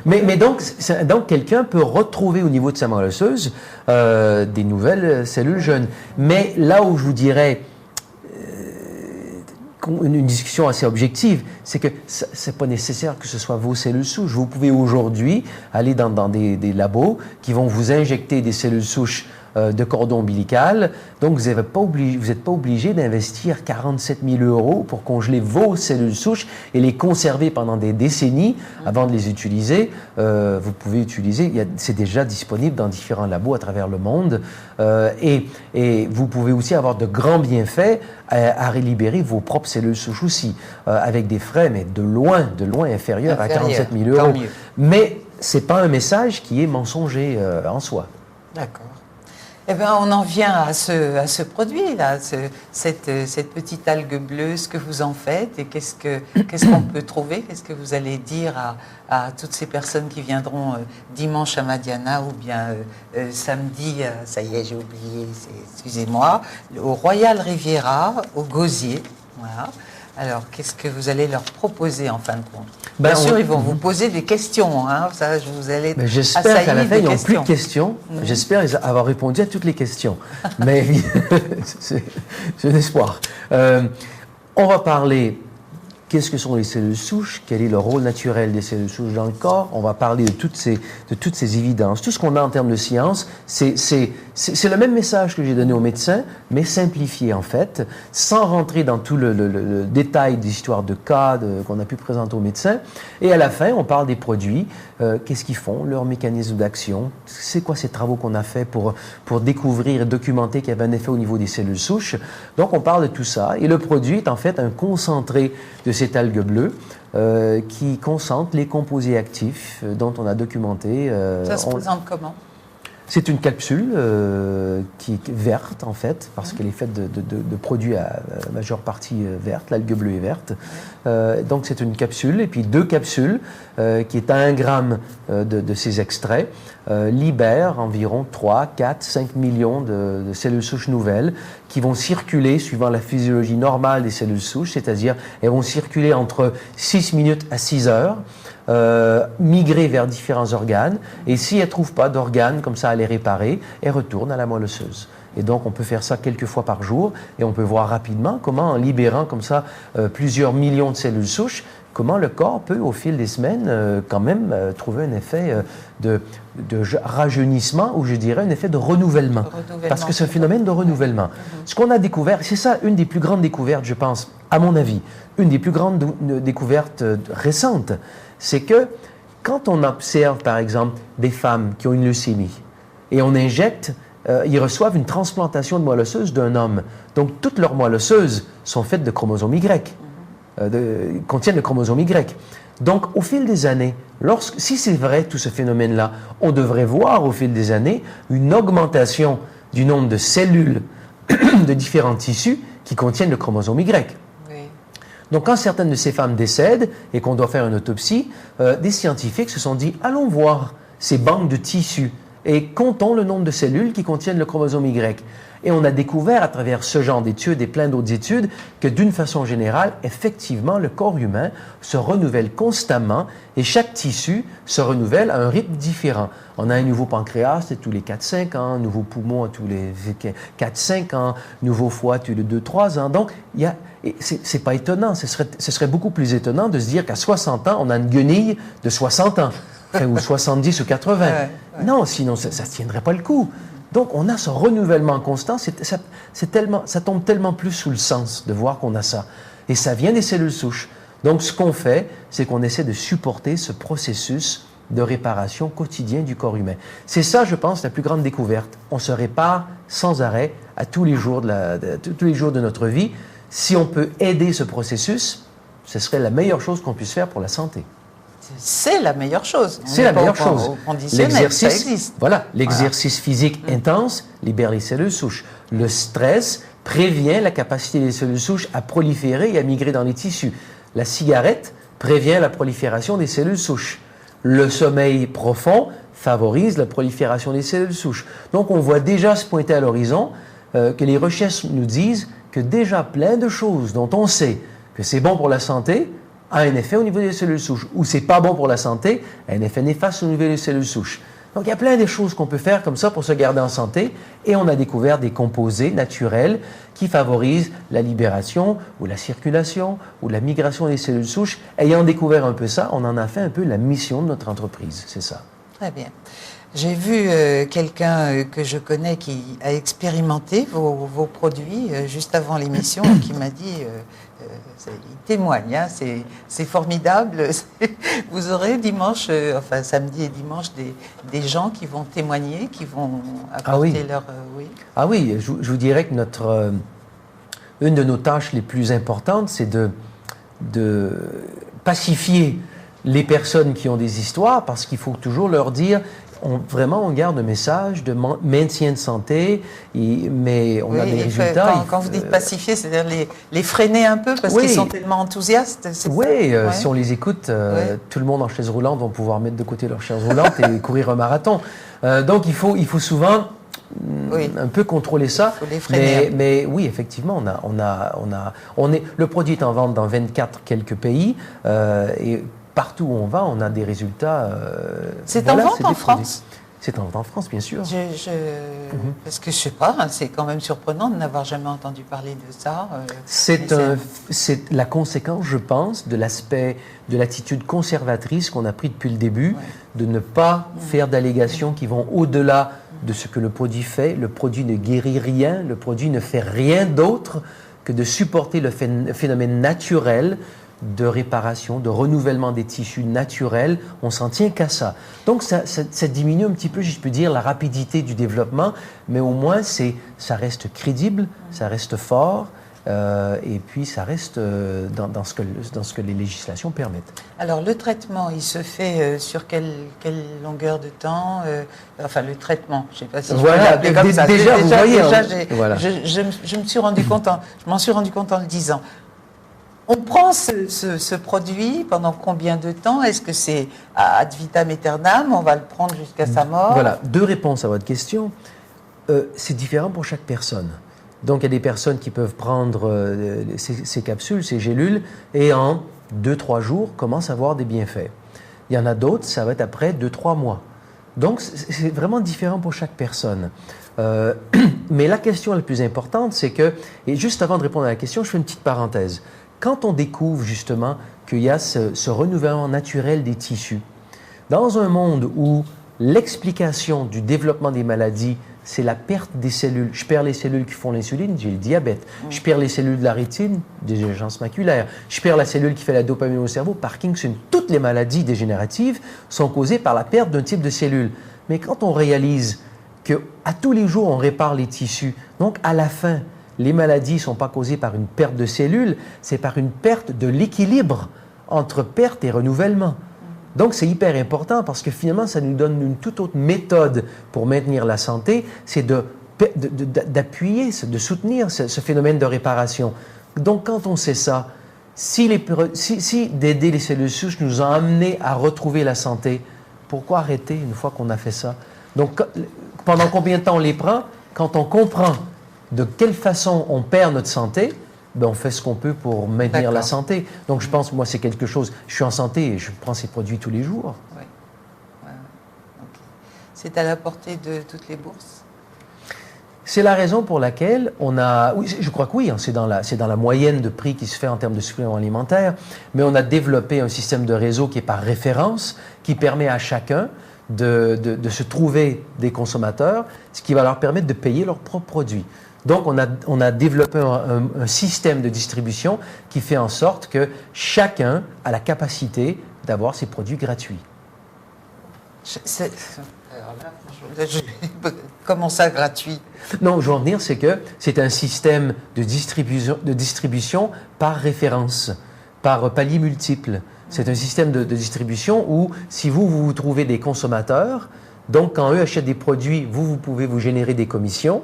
Mais donc quelqu'un peut retrouver au niveau de sa moelle osseuse des nouvelles cellules jeunes. Mais là où je vous dirais une discussion assez objective, c'est que ce n'est pas nécessaire que ce soit vos cellules souches. Vous pouvez aujourd'hui aller dans des labos qui vont vous injecter des cellules souches de cordon ombilical. Donc, vous n'êtes pas obligé d'investir 47 000 € pour congeler vos cellules souches et les conserver pendant des décennies avant de les utiliser. Vous pouvez utiliser, c'est déjà disponible dans différents labos à travers le monde. Et vous pouvez aussi avoir de grands bienfaits à relibérer vos propres cellules souches aussi, avec des frais, mais de loin inférieurs à 47 000 €. Mais ce n'est pas un message qui est mensonger en soi. D'accord. Eh bien, on en vient à ce produit-là, cette petite algue bleue, ce que vous en faites et qu'est-ce qu'on peut trouver, qu'est-ce que vous allez dire à toutes ces personnes qui viendront dimanche à Madiana ou bien samedi, ça y est, j'ai oublié, excusez-moi, au Royal Riviera, au Gosier. Voilà. Alors, qu'est-ce que vous allez leur proposer en fin de compte? Bien sûr, ils vont vous poser des questions. Hein, ça, vous allez j'espère qu'à la fin, ils n'ont plus de questions. J'espère avoir répondu à toutes les questions. Mais c'est un espoir. On va parler qu'est-ce que sont les cellules souches, quel est le rôle naturel des cellules souches dans le corps. On va parler de toutes ces évidences. Tout ce qu'on a en termes de science, c'est le même message que j'ai donné aux médecins, mais simplifié en fait, sans rentrer dans tout le détail d'histoire de cas qu'on a pu présenter aux médecins. Et à la fin, on parle des produits, qu'est-ce qu'ils font, leur mécanisme d'action, c'est quoi ces travaux qu'on a fait pour découvrir et documenter qu'il y avait un effet au niveau des cellules souches. Donc on parle de tout ça. Et le produit est en fait un concentré de cette algue bleue qui concentre les composés actifs dont on a documenté. Ça se présente comment? C'est une capsule qui est verte, en fait, parce qu'elle est faite de produits à majeure partie verte. L'algue bleue est verte. Donc, c'est une capsule, et puis 2 capsules qui est à 1 gramme de ces extraits libèrent environ 3, 4, 5 millions de cellules souches nouvelles qui vont circuler suivant la physiologie normale des cellules souches, c'est-à-dire elles vont circuler entre 6 minutes à 6 heures. Migrer vers différents organes, et si elles ne trouvent pas d'organes comme ça à les réparer, elles retournent à la moelle osseuse. Et donc, on peut faire ça quelques fois par jour, et on peut voir rapidement comment, en libérant comme ça plusieurs millions de cellules souches, comment le corps peut, au fil des semaines, quand même trouver un effet de rajeunissement, ou je dirais un effet de renouvellement. Parce que c'est un phénomène de renouvellement. Ce qu'on a découvert, c'est ça une des plus grandes découvertes, je pense, à mon avis, une des plus grandes découvertes récentes, c'est que quand on observe, par exemple, des femmes qui ont une leucémie, et on injecte, ils reçoivent une transplantation de moelle osseuse d'un homme. Donc, toutes leurs moelles osseuses sont faites de chromosomes Y, contiennent le chromosome Y. Donc, au fil des années, si c'est vrai tout ce phénomène-là, on devrait voir au fil des années une augmentation du nombre de cellules de différents tissus qui contiennent le chromosome Y. Donc, quand certaines de ces femmes décèdent et qu'on doit faire une autopsie, des scientifiques se sont dit, allons voir ces banques de tissus et comptons le nombre de cellules qui contiennent le chromosome Y. Et on a découvert à travers ce genre d'études et plein d'autres études que d'une façon générale, effectivement, le corps humain se renouvelle constamment et chaque tissu se renouvelle à un rythme différent. On a un nouveau pancréas tous les 4-5 ans, un nouveau poumon tous les 4-5 ans, nouveau foie tous les 2-3 ans. Donc, c'est pas étonnant. Ce serait beaucoup plus étonnant de se dire qu'à 60 ans, on a une guenille de 60 ans. Ou 70 ou 80. Non, sinon, ça ne tiendrait pas le coup. Donc, on a ce renouvellement constant. Ça tombe tellement plus sous le sens de voir qu'on a ça. Et ça vient des cellules souches. Donc, ce qu'on fait, c'est qu'on essaie de supporter ce processus de réparation quotidien du corps humain. C'est ça, je pense, la plus grande découverte. On se répare sans arrêt à tous les jours de notre vie. Si on peut aider ce processus, ce serait la meilleure chose qu'on puisse faire pour la santé. C'est la meilleure chose. C'est la meilleure chose. L'exercice, voilà, l'exercice physique intense libère les cellules souches. Le stress prévient la capacité des cellules souches à proliférer et à migrer dans les tissus. La cigarette prévient la prolifération des cellules souches. Le sommeil profond favorise la prolifération des cellules souches. Donc, on voit déjà se pointer à l'horizon que les recherches nous disent que déjà plein de choses dont on sait que c'est bon pour la santé a un effet au niveau des cellules souches, ou c'est pas bon pour la santé, a un effet néfaste au niveau des cellules souches. Donc, il y a plein de choses qu'on peut faire comme ça pour se garder en santé, et on a découvert des composés naturels qui favorisent la libération ou la circulation ou la migration des cellules souches. Ayant découvert un peu ça, on en a fait un peu la mission de notre entreprise, c'est ça. Très bien. J'ai vu quelqu'un que je connais qui a expérimenté vos produits juste avant l'émission, qui m'a dit, il témoigne, hein, c'est formidable. Vous aurez dimanche, enfin samedi et dimanche, des gens qui vont témoigner, qui vont apporter leur... oui. Ah oui, je vous dirais que une de nos tâches les plus importantes, c'est de pacifier les personnes qui ont des histoires, parce qu'il faut toujours leur dire... Vraiment, on garde un message de maintien de santé, mais on a des résultats. Quand vous dites pacifier, c'est-à-dire les freiner un peu parce qu'ils sont tellement enthousiastes. Oui, si on les écoute, tout le monde en chaise roulante va pouvoir mettre de côté leur chaise roulante et courir un marathon. Donc, il faut souvent un peu contrôler ça. Il faut les freiner. Mais oui, effectivement, le produit est en vente dans 24 quelques pays et partout où on va, on a des résultats. C'est en vente en France? C'est en vente en France, bien sûr. Parce que je ne sais pas, hein, c'est quand même surprenant de n'avoir jamais entendu parler de ça. C'est la conséquence, je pense, de l'aspect, de l'attitude conservatrice qu'on a pris depuis le début, de ne pas faire d'allégations qui vont au-delà de ce que le produit fait. Le produit ne guérit rien, le produit ne fait rien d'autre que de supporter le phénomène naturel de réparation, de renouvellement des tissus naturels, on s'en tient qu'à ça. Donc, ça diminue un petit peu, je peux dire, la rapidité du développement, mais au moins, ça reste crédible, ça reste fort, et puis ça reste dans ce que les législations permettent. Alors, le traitement, il se fait sur quelle longueur de temps enfin, le traitement, je ne sais pas si je peux l'appeler comme ça. Déjà, vous voyez... Je m'en suis rendu compte en le disant. On prend ce produit pendant combien de temps? Est-ce que c'est ad vitam aeternam? On va le prendre jusqu'à sa mort? Voilà, deux réponses à votre question. C'est différent pour chaque personne. Donc, il y a des personnes qui peuvent prendre ces capsules, ces gélules, et en 2-3 jours, commencent à avoir des bienfaits. Il y en a d'autres, ça va être après 2-3 mois. Donc, c'est vraiment différent pour chaque personne. Mais la question la plus importante, c'est que, et juste avant de répondre à la question, je fais une petite parenthèse. Quand on découvre justement qu'il y a ce renouvellement naturel des tissus, dans un monde où l'explication du développement des maladies, c'est la perte des cellules. Je perds les cellules qui font l'insuline, j'ai le diabète. Je perds les cellules de la rétine, des urgences maculaires. Je perds la cellule qui fait la dopamine au cerveau, Parkinson. Toutes les maladies dégénératives sont causées par la perte d'un type de cellule. Mais quand on réalise qu'à tous les jours, on répare les tissus, donc à la fin, les maladies ne sont pas causées par une perte de cellules, c'est par une perte de l'équilibre entre perte et renouvellement. Donc, c'est hyper important parce que finalement, ça nous donne une toute autre méthode pour maintenir la santé, c'est d'appuyer, de soutenir ce phénomène de réparation. Donc, quand on sait ça, si d'aider les cellules souches nous a amené à retrouver la santé, pourquoi arrêter une fois qu'on a fait ça? Donc, pendant combien de temps on les prend? Quand on comprend de quelle façon on perd notre santé, ben on fait ce qu'on peut pour maintenir la santé. Donc, je pense, moi, c'est quelque chose... Je suis en santé et je prends ces produits tous les jours. Oui. C'est à la portée de toutes les bourses? C'est la raison pour laquelle on a... Oui, je crois que oui, hein, c'est dans la moyenne de prix qui se fait en termes de suppléments alimentaires, mais on a développé un système de réseau qui est par référence, qui permet à chacun de se trouver des consommateurs, ce qui va leur permettre de payer leurs propres produits. Donc, on a développé un système de distribution qui fait en sorte que chacun a la capacité d'avoir ses produits gratuits. Comment ça, gratuit? Non, je veux en venir, c'est que c'est un système de distribution par référence, par palier multiple. C'est un système de distribution où, si vous trouvez des consommateurs, donc quand eux achètent des produits, vous pouvez vous générer des commissions.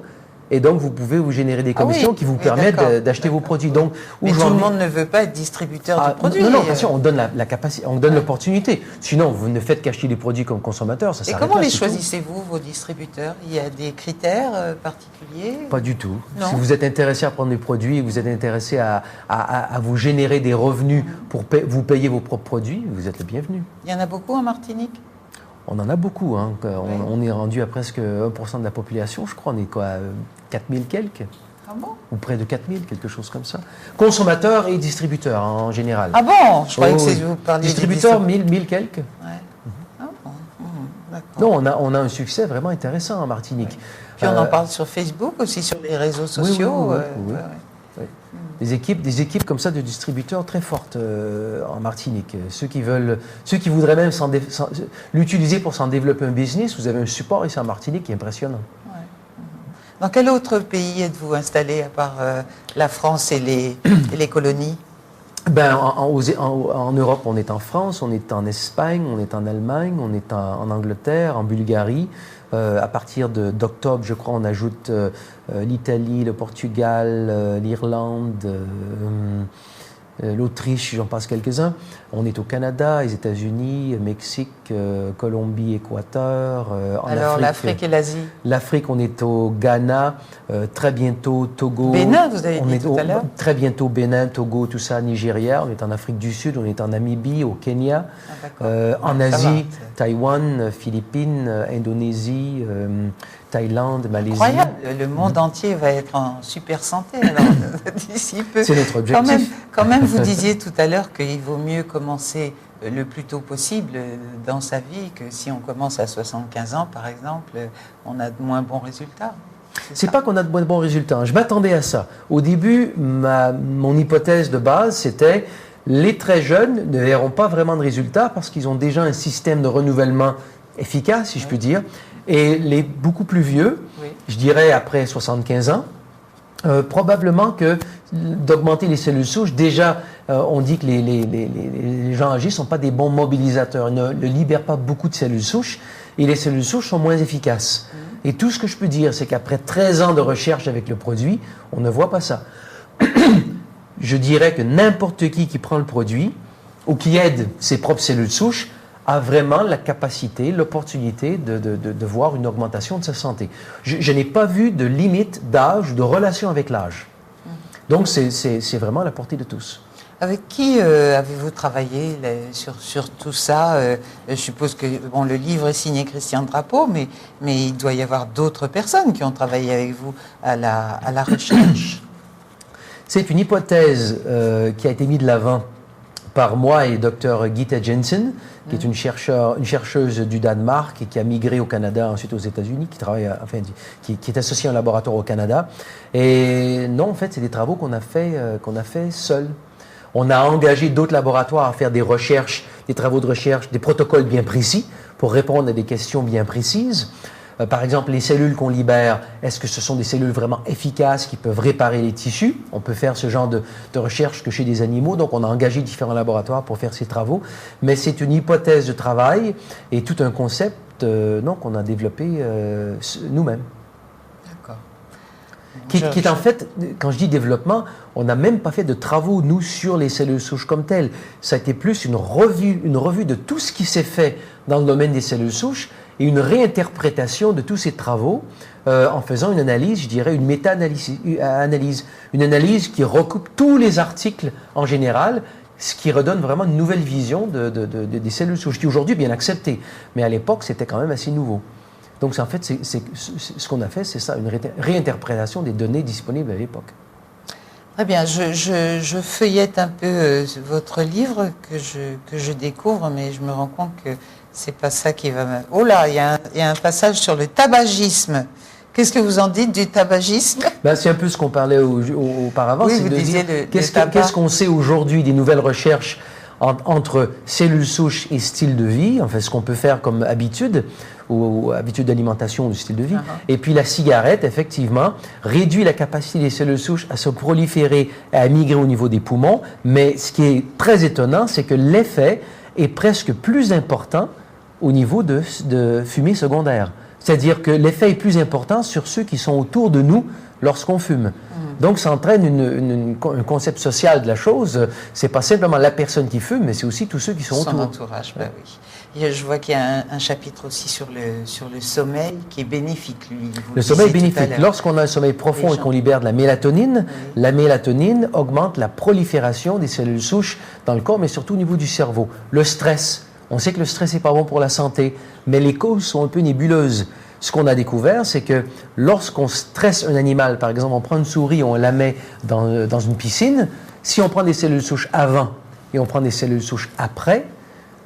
Et donc, vous pouvez vous générer des commissions qui vous permettent d'acheter vos produits. Donc, mais tout le monde ne veut pas être distributeur de produits. Non, attention, on donne la capacité, on donne l'opportunité. Sinon, vous ne faites qu'acheter des produits comme consommateur. Ça s'arrête là. Et comment les choisissez-vous, vos distributeurs? Il y a des critères particuliers? Pas du tout. Non. Si vous êtes intéressé à prendre des produits, vous êtes intéressé à vous générer des revenus pour vous payer vos propres produits, vous êtes le bienvenu. Il y en a beaucoup en Martinique? On en a beaucoup. Hein. On est rendu à presque 1% de la population, je crois. On est quoi, 4000 quelques? Ah bon? Ou près de 4000, quelque chose comme ça. Consommateurs et distributeurs en général. Ah bon? Je croyais que vous parliez distributeurs, 1000 quelques. Ouais. Ah bon. Non, on a un succès vraiment intéressant en Martinique. Ouais. Puis on en parle sur Facebook, aussi sur les réseaux sociaux. Oui. Des équipes comme ça de distributeurs très fortes en Martinique. Ceux qui voudraient même l'utiliser pour s'en développer un business, vous avez un support ici en Martinique qui est impressionnant. Ouais. Dans quel autre pays êtes-vous installé à part la France et les colonies? En Europe, on est en France, on est en Espagne, on est en Allemagne, on est en Angleterre, en Bulgarie. À partir d'octobre, je crois, on ajoute l'Italie, le Portugal, l'Irlande, l'Autriche, j'en passe quelques-uns. On est au Canada, les États-Unis, Mexique, Colombie, Équateur. Alors l'Afrique et l'Asie? L'Afrique, on est au Ghana, très bientôt Togo. Bénin, vous avez dit tout à l'heure? Très bientôt Bénin, Togo, tout ça, Nigeria. On est en Afrique du Sud, on est en Namibie, au Kenya. En Asie, Taïwan, Philippines, Indonésie, Thaïlande, Malaisie. Incroyable, le monde entier va être en super santé alors d'ici peu. C'est notre objectif. Quand même, vous disiez tout à l'heure qu'il vaut mieux commencer le plus tôt possible dans sa vie que si on commence à 75 ans, par exemple, on a de moins bons résultats. C'est pas qu'on a de moins bons résultats. Je m'attendais à ça. Au début, mon hypothèse de base, c'était les très jeunes ne verront pas vraiment de résultats parce qu'ils ont déjà un système de renouvellement efficace, si je puis dire. Et les beaucoup plus vieux, je dirais après 75 ans, probablement que d'augmenter les cellules souches, déjà, on dit que les gens âgés ne sont pas des bons mobilisateurs, ils ne libèrent pas beaucoup de cellules souches, et les cellules souches sont moins efficaces. Et tout ce que je peux dire, c'est qu'après 13 ans de recherche avec le produit, on ne voit pas ça. Je dirais que n'importe qui prend le produit, ou qui aide ses propres cellules souches, a vraiment la capacité, l'opportunité de voir une augmentation de sa santé. Je n'ai pas vu de limite d'âge ou de relation avec l'âge. Donc, c'est vraiment à la portée de tous. Avec qui avez-vous travaillé sur tout ça? Je suppose que le livre est signé Christian Drapeau, mais il doit y avoir d'autres personnes qui ont travaillé avec vous à la recherche. C'est une hypothèse qui a été mise de l'avant par moi et Dr Gitte Jensen, qui est une chercheuse du Danemark et qui a migré au Canada, ensuite aux États-Unis, qui est associée à un laboratoire au Canada. Et non, en fait, c'est des travaux qu'on a fait seuls. On a engagé d'autres laboratoires à faire des recherches, des travaux de recherche, des protocoles bien précis pour répondre à des questions bien précises. Par exemple, les cellules qu'on libère, est-ce que ce sont des cellules vraiment efficaces qui peuvent réparer les tissus? On peut faire ce genre de recherche que chez des animaux, donc on a engagé différents laboratoires pour faire ces travaux. Mais c'est une hypothèse de travail et tout un concept qu'on a développé nous-mêmes. D'accord. Qui est en fait, quand je dis développement, on n'a même pas fait de travaux, nous, sur les cellules souches comme telles. Ça a été plus une revue de tout ce qui s'est fait dans le domaine des cellules souches et une réinterprétation de tous ces travaux en faisant une analyse, je dirais une méta-analyse, une analyse qui recoupe tous les articles en général, ce qui redonne vraiment une nouvelle vision des cellules souches, qui aujourd'hui est bien acceptée, mais à l'époque c'était quand même assez nouveau. Donc en fait, ce qu'on a fait, c'est ça, une réinterprétation des données disponibles à l'époque. Très bien, je feuillette un peu votre livre que je découvre, mais je me rends compte que c'est pas ça qui va me... Oh là, il y a un passage sur le tabagisme. Qu'est-ce que vous en dites du tabagisme? C'est un peu ce qu'on parlait auparavant. Oui, vous disiez qu'est-ce qu'on sait aujourd'hui des nouvelles recherches entre cellules souches et style de vie, en fait, ce qu'on peut faire comme habitude, ou habitude d'alimentation ou style de vie. Et puis la cigarette, effectivement, réduit la capacité des cellules souches à se proliférer et à migrer au niveau des poumons. Mais ce qui est très étonnant, c'est que l'effet est presque plus important au niveau de fumée secondaire. C'est-à-dire que l'effet est plus important sur ceux qui sont autour de nous lorsqu'on fume. Donc, ça entraîne un concept social de la chose. C'est pas simplement la personne qui fume, mais c'est aussi tous ceux qui sont autour. Son entourage, oui. Et je vois qu'il y a un chapitre aussi sur le sommeil qui est bénéfique, lui. Le sommeil est bénéfique. Lorsqu'on a un sommeil profond et qu'on libère de la mélatonine, la mélatonine augmente la prolifération des cellules souches dans le corps, mais surtout au niveau du cerveau. Le stress. On sait que le stress n'est pas bon pour la santé, mais les causes sont un peu nébuleuses. Ce qu'on a découvert, c'est que lorsqu'on stresse un animal, par exemple, on prend une souris, on la met dans une piscine, si on prend des cellules souches avant et on prend des cellules souches après,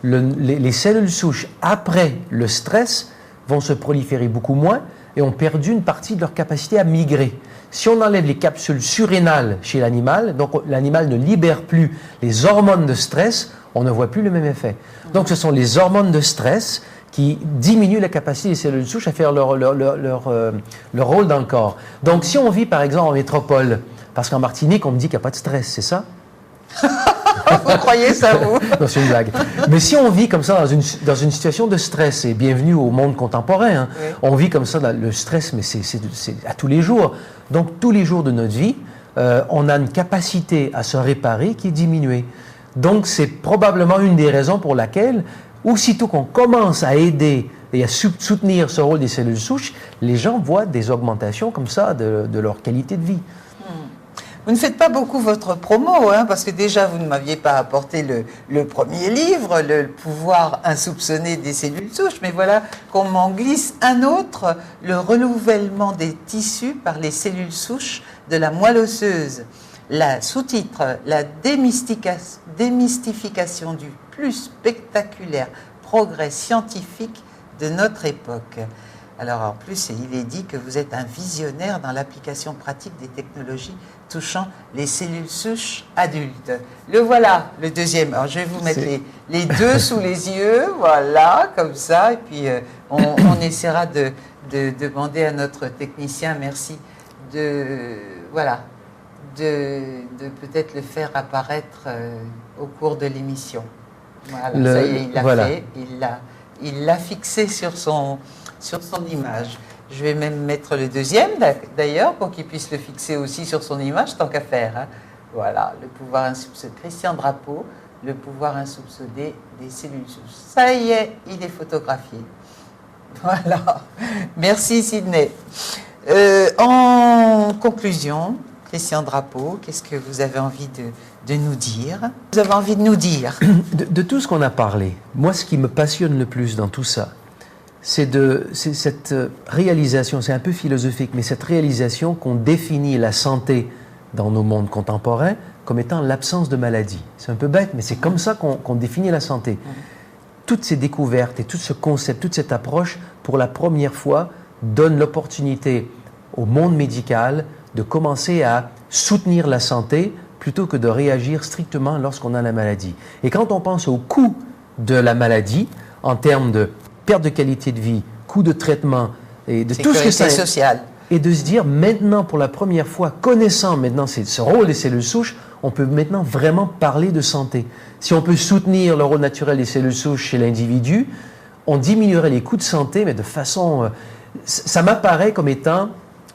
les cellules souches après le stress vont se proliférer beaucoup moins et ont perdu une partie de leur capacité à migrer. Si on enlève les capsules surrénales chez l'animal, donc l'animal ne libère plus les hormones de stress, on ne voit plus le même effet. Donc ce sont les hormones de stress qui diminuent la capacité des cellules souches à faire leur rôle dans le corps. Donc si on vit par exemple en métropole, parce qu'en Martinique on me dit qu'il n'y a pas de stress, c'est ça? Vous croyez ça, vous? Non, c'est une blague. Mais si on vit comme ça dans une situation de stress, et bienvenue au monde contemporain, oui. On vit comme ça dans le stress, mais c'est à tous les jours. Donc tous les jours de notre vie, on a une capacité à se réparer qui est diminuée. Donc c'est probablement une des raisons pour laquelle, aussitôt qu'on commence à aider et à soutenir ce rôle des cellules souches, les gens voient des augmentations comme ça de leur qualité de vie. Vous ne faites pas beaucoup votre promo, hein, parce que déjà, vous ne m'aviez pas apporté le premier livre, Le pouvoir insoupçonné des cellules souches, mais voilà qu'on m'en glisse un autre, Le renouvellement des tissus par les cellules souches de la moelle osseuse. La sous-titre, La démystification du plus spectaculaire progrès scientifique de notre époque. Alors en plus, il est dit que vous êtes un visionnaire dans l'application pratique des technologies touchant les cellules souches adultes. Le voilà, le deuxième. Alors je vais vous mettre les deux sous les yeux, voilà, comme ça, et puis on essaiera de demander à notre technicien, merci, de peut-être le faire apparaître au cours de l'émission. Voilà, ça y est, il l'a fait, il l'a fixé sur son image. Je vais même mettre le deuxième, d'ailleurs, pour qu'il puisse le fixer aussi sur son image, tant qu'à faire. Hein. Voilà, le pouvoir insoupçonné. Christian Drapeau, Le pouvoir insoupçonné des cellules souches. Ça y est, il est photographié. Voilà. Merci, Sidney. En conclusion, Christian Drapeau, qu'est-ce que vous avez envie de nous dire? Vous avez envie de nous dire? De tout ce qu'on a parlé, moi, ce qui me passionne le plus dans tout ça, c'est cette réalisation, c'est un peu philosophique, mais cette réalisation qu'on définit la santé dans nos mondes contemporains comme étant l'absence de maladie. C'est un peu bête, mais c'est comme ça qu'on définit la santé. Toutes ces découvertes et tout ce concept, toute cette approche, pour la première fois, donne l'opportunité au monde médical de commencer à soutenir la santé plutôt que de réagir strictement lorsqu'on a la maladie. Et quand on pense au coût de la maladie, en termes de perte de qualité de vie, coût de traitement et de tout ce que ça sociale. Et de se dire maintenant, pour la première fois, connaissant maintenant ce rôle des cellules souches, on peut maintenant vraiment parler de santé. Si on peut soutenir le rôle naturel des cellules souches chez l'individu, on diminuerait les coûts de santé, mais de façon... ça m'apparaît comme étant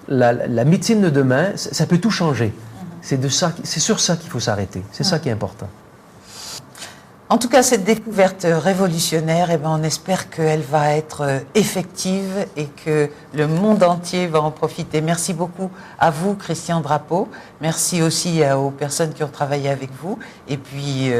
la médecine de demain, ça peut tout changer. C'est sur ça qu'il faut s'arrêter. C'est ça qui est important. En tout cas, cette découverte révolutionnaire, on espère qu'elle va être effective et que le monde entier va en profiter. Merci beaucoup à vous, Christian Drapeau. Merci aussi aux personnes qui ont travaillé avec vous. Et puis,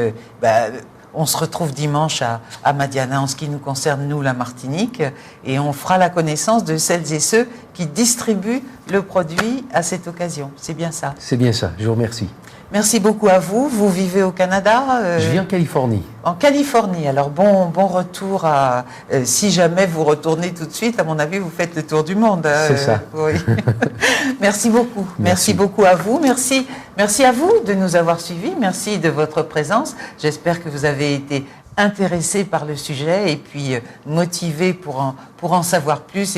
on se retrouve dimanche à Madiana en ce qui nous concerne, nous, la Martinique, et on fera la connaissance de celles et ceux qui distribuent le produit à cette occasion. C'est bien ça? C'est bien ça, je vous remercie. Merci beaucoup à vous. Vous vivez au Canada? Je vis en Californie. En Californie. Alors bon retour à... si jamais vous retournez tout de suite, à mon avis, vous faites le tour du monde. C'est ça. Oui. Merci beaucoup. Merci beaucoup à vous. Merci à vous de nous avoir suivis. Merci de votre présence. J'espère que vous avez été intéressé par le sujet et puis motivé pour en savoir plus